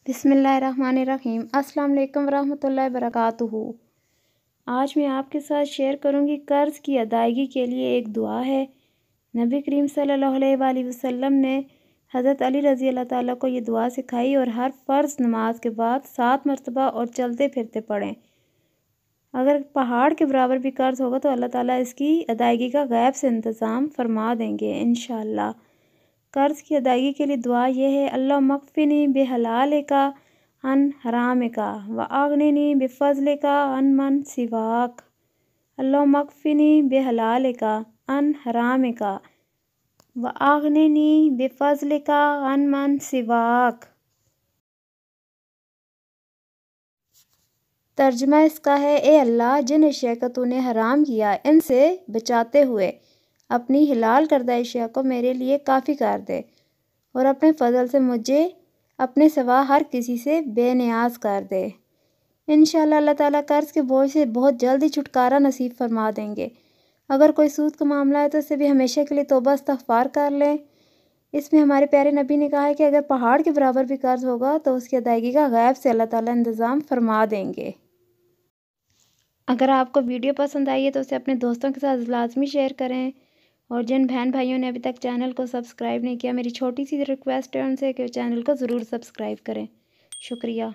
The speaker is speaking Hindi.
बिस्मिल्लाहिर्रहमानिर्रहीम। अस्सलाम वालेकुम रहमतुल्लाहि बरकातुहू। आज मैं आपके साथ शेयर करूंगी कर्ज़ की अदायगी के लिए एक दुआ है। नबी करीम सल्लल्लाहु अलैहि वसल्लम ने हज़रत अली रज़ी अल्लाह ताला को ये दुआ सिखाई और हर फ़र्ज़ नमाज के बाद 7 मरतबा और चलते फिरते पढ़ें। अगर पहाड़ के बराबर भी कर्ज़ होगा तो अल्लाह ताला इसकी अदायगी का गैब से इंतज़ाम फरमा देंगे इंशाअल्लाह। कर्ज़ की अदायगी के लिए दुआ ये है, अल्लाह मक़फ़िनी बेहलालिका अन हरामिका व अग़निनी बिफ़ज़लिका अन मन सिवाक। अल्लाह मक़फ़िनी बेहलालिका अन हरामिका व अग़निनी बिफ़ज़लिका अन मन सिवाक। तर्जुमा इसका है, ए अल्लाह, जिन अशिया को तूने हराम किया इनसे बचाते हुए अपनी हिलाल करदा अशिया को मेरे लिए काफ़ी कर दे और अपने फ़ज़ल से मुझे अपने सिवा हर किसी से बेनियाज कर दे। इंशाअल्लाह अल्लाह ताला कर्ज़ के बोझ से बहुत जल्द ही छुटकारा नसीब फरमा देंगे। अगर कोई सूद का मामला है तो इसे भी हमेशा के लिए तौबा इस्तग़फ़ार कर लें। इसमें हमारे प्यारे नबी ने कहा है कि अगर पहाड़ के बराबर भी कर्ज़ होगा तो उसकी अदायगी का गैब से अल्लाह ताला इंतज़ाम फरमा देंगे। अगर आपको वीडियो पसंद आई है तो उसे अपने दोस्तों के साथ लाज़मी शेयर करें और जिन बहन भाइयों ने अभी तक चैनल को सब्सक्राइब नहीं किया, मेरी छोटी सी रिक्वेस्ट है उनसे कि चैनल को ज़रूर सब्सक्राइब करें। शुक्रिया।